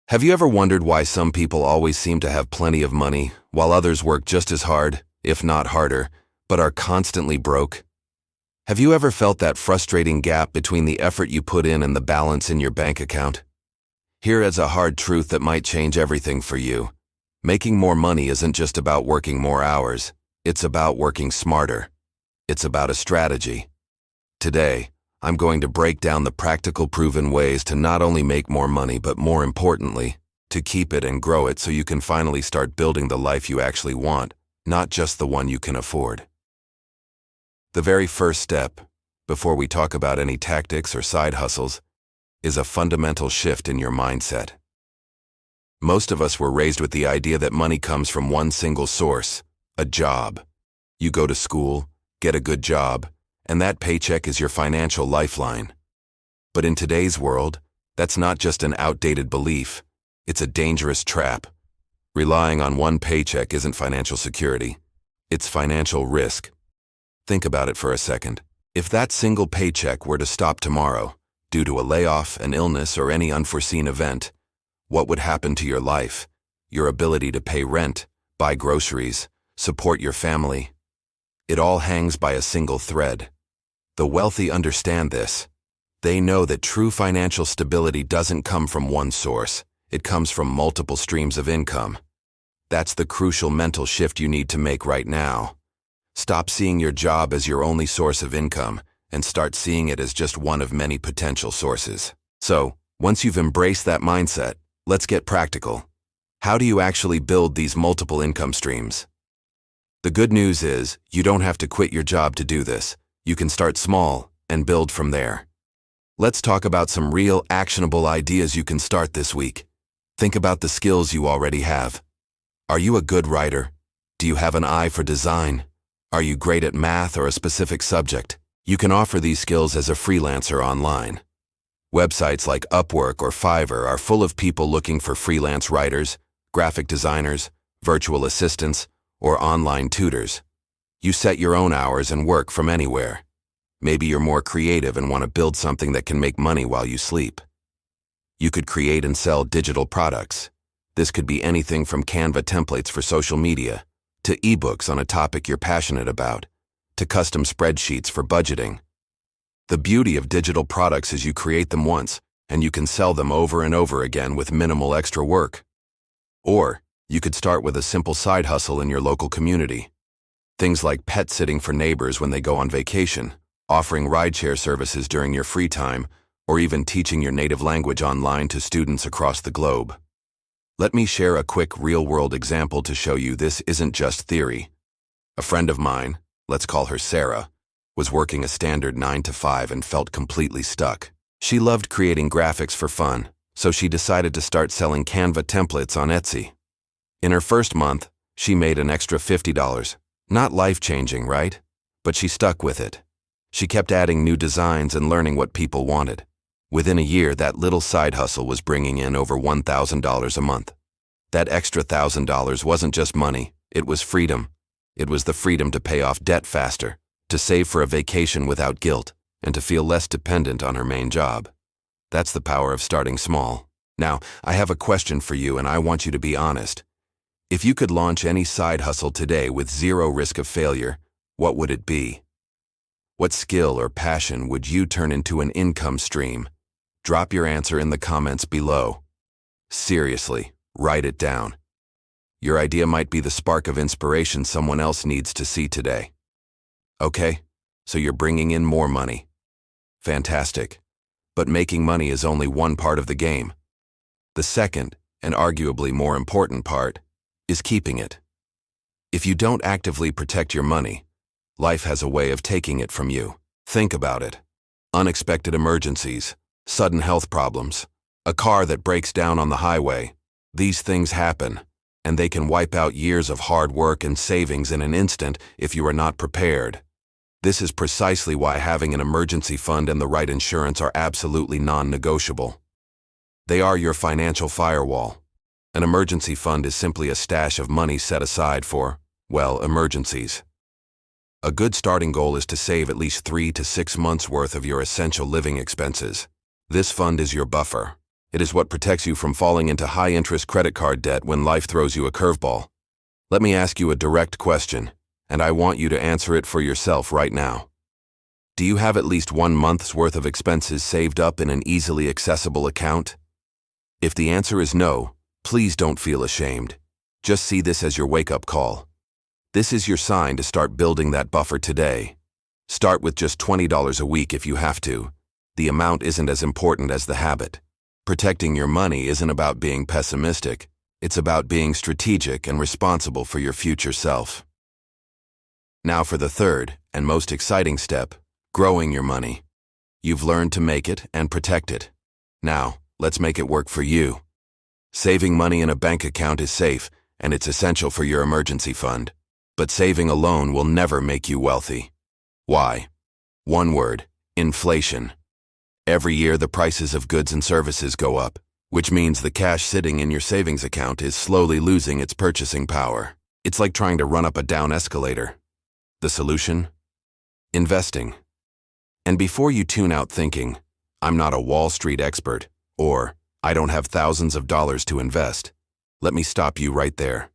Have you ever wondered why some people always seem to have plenty of money, while others work just as hard, if not harder, but are constantly broke? Have you ever felt that frustrating gap between the effort you put in and the balance in your bank account? Here is a hard truth that might change everything for you. Making more money isn't just about working more hours, it's about working smarter. It's about a strategy. Today, I'm going to break down the practical proven ways to not only make more money, but more importantly, to keep it and grow it so you can finally start building the life you actually want, not just the one you can afford. The very first step, before we talk about any tactics or side hustles, is a fundamental shift in your mindset. Most of us were raised with the idea that money comes from one single source, a job. You go to school, get a good job, and that paycheck is your financial lifeline. But in today's world, that's not just an outdated belief, it's a dangerous trap. Relying on one paycheck isn't financial security, it's financial risk. Think about it for a second. If that single paycheck were to stop tomorrow, due to a layoff, an illness, or any unforeseen event, what would happen to your life, your ability to pay rent, buy groceries, support your family? It all hangs by a single thread. The wealthy understand this. They know that true financial stability doesn't come from one source, it comes from multiple streams of income. That's the crucial mental shift you need to make right now. Stop seeing your job as your only source of income and start seeing it as just one of many potential sources. So, once you've embraced that mindset, let's get practical. How do you actually build these multiple income streams? The good news is, you don't have to quit your job to do this. You can start small and build from there. Let's talk about some real, actionable ideas you can start this week. Think about the skills you already have. Are you a good writer? Do you have an eye for design? Are you great at math or a specific subject? You can offer these skills as a freelancer online. Websites like Upwork or Fiverr are full of people looking for freelance writers, graphic designers, virtual assistants, or online tutors. You set your own hours and work from anywhere. Maybe you're more creative and want to build something that can make money while you sleep. You could create and sell digital products. This could be anything from Canva templates for social media, to ebooks on a topic you're passionate about, to custom spreadsheets for budgeting. The beauty of digital products is you create them once, and you can sell them over and over again with minimal extra work. Or, you could start with a simple side hustle in your local community. Things like pet sitting for neighbors when they go on vacation, offering rideshare services during your free time, or even teaching your native language online to students across the globe. Let me share a quick real-world example to show you this isn't just theory. A friend of mine, let's call her Sarah, was working a standard 9-to-5 and felt completely stuck. She loved creating graphics for fun, so she decided to start selling Canva templates on Etsy. In her first month, she made an extra $50. Not life-changing, right? But she stuck with it. She kept adding new designs and learning what people wanted. Within a year, that little side hustle was bringing in over $1,000 a month. That extra $1,000 wasn't just money, it was freedom. It was the freedom to pay off debt faster, to save for a vacation without guilt, and to feel less dependent on her main job. That's the power of starting small. Now, I have a question for you, and I want you to be honest. If you could launch any side hustle today with zero risk of failure, what would it be? What skill or passion would you turn into an income stream? Drop your answer in the comments below. Seriously, write it down. Your idea might be the spark of inspiration someone else needs to see today. Okay, so you're bringing in more money. Fantastic. But making money is only one part of the game. The second, and arguably more important part, is keeping it. If you don't actively protect your money, life has a way of taking it from you. Think about it. Unexpected emergencies, sudden health problems, a car that breaks down on the highway. These things happen, and they can wipe out years of hard work and savings in an instant if you are not prepared. This is precisely why having an emergency fund and the right insurance are absolutely non-negotiable. They are your financial firewall. An emergency fund is simply a stash of money set aside for, well, emergencies. A good starting goal is to save at least 3 to 6 months' worth of your essential living expenses. This fund is your buffer. It is what protects you from falling into high-interest credit card debt when life throws you a curveball. Let me ask you a direct question, and I want you to answer it for yourself right now. Do you have at least 1 month's worth of expenses saved up in an easily accessible account? If the answer is no, please don't feel ashamed. Just see this as your wake-up call. This is your sign to start building that buffer today. Start with just $20 a week if you have to. The amount isn't as important as the habit. Protecting your money isn't about being pessimistic. It's about being strategic and responsible for your future self. Now for the third and most exciting step, growing your money. You've learned to make it and protect it. Now, let's make it work for you. Saving money in a bank account is safe, and it's essential for your emergency fund. But saving alone will never make you wealthy. Why? One word: inflation. Every year the prices of goods and services go up, which means the cash sitting in your savings account is slowly losing its purchasing power. It's like trying to run up a down escalator. The solution? Investing. And before you tune out thinking, "I'm not a Wall Street expert," or "I don't have thousands of dollars to invest," let me stop you right there.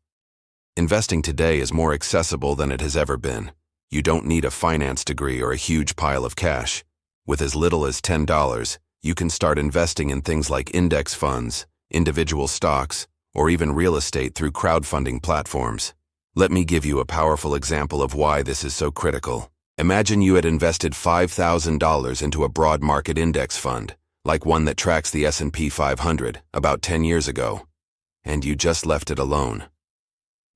Investing today is more accessible than it has ever been. You don't need a finance degree or a huge pile of cash. With as little as $10, you can start investing in things like index funds, individual stocks, or even real estate through crowdfunding platforms. Let me give you a powerful example of why this is so critical. Imagine you had invested $5,000 into a broad market index fund, like one that tracks the S&P 500, about 10 years ago, and you just left it alone.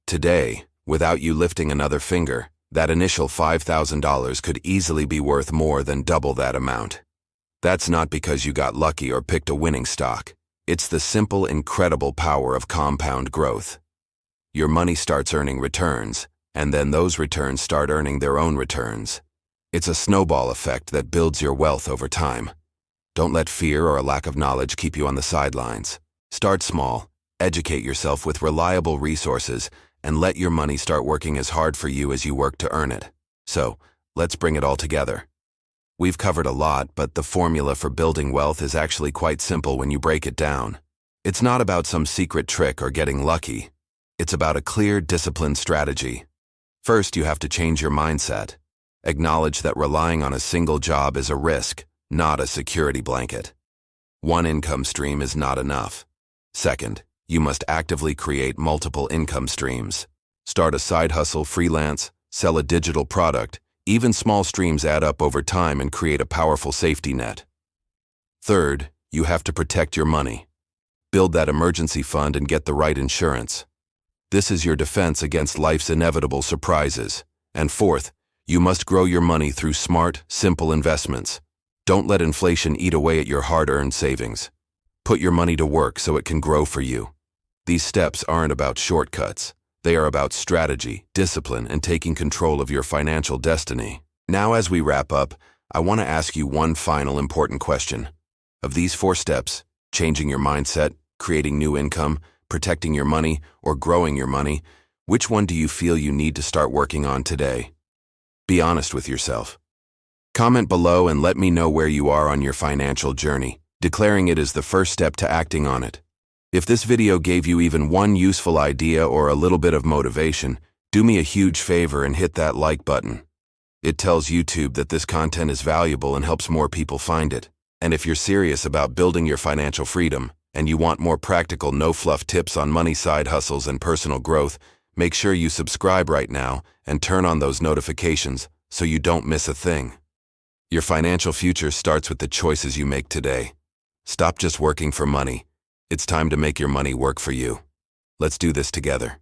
Today, without you lifting another finger, that initial $5,000 could easily be worth more than double that amount. That's not because you got lucky or picked a winning stock. It's the simple, incredible power of compound growth. Your money starts earning returns, and then those returns start earning their own returns. It's a snowball effect that builds your wealth over time. Don't let fear or a lack of knowledge keep you on the sidelines. Start small, educate yourself with reliable resources, and let your money start working as hard for you as you work to earn it. So, let's bring it all together. We've covered a lot, but the formula for building wealth is actually quite simple when you break it down. It's not about some secret trick or getting lucky. It's about a clear, disciplined strategy. First, you have to change your mindset. Acknowledge that relying on a single job is a risk, not a security blanket. One income stream is not enough. Second, you must actively create multiple income streams. Start a side hustle, freelance, sell a digital product. Even small streams add up over time and create a powerful safety net. Third, you have to protect your money. Build that emergency fund and get the right insurance. This is your defense against life's inevitable surprises. And fourth, you must grow your money through smart, simple investments. Don't let inflation eat away at your hard-earned savings. Put your money to work so it can grow for you. These steps aren't about shortcuts. They are about strategy, discipline, and taking control of your financial destiny. Now, as we wrap up, I want to ask you one final important question. Of these 4 steps, changing your mindset, creating new income, protecting your money, or growing your money, which one do you feel you need to start working on today? Be honest with yourself. Comment below and let me know where you are on your financial journey, declaring it as the first step to acting on it. If this video gave you even one useful idea or a little bit of motivation, do me a huge favor and hit that like button. It tells YouTube that this content is valuable and helps more people find it. And if you're serious about building your financial freedom, and you want more practical, no-fluff tips on money, side hustles, and personal growth, make sure you subscribe right now and turn on those notifications so you don't miss a thing. Your financial future starts with the choices you make today. Stop just working for money. It's time to make your money work for you. Let's do this together.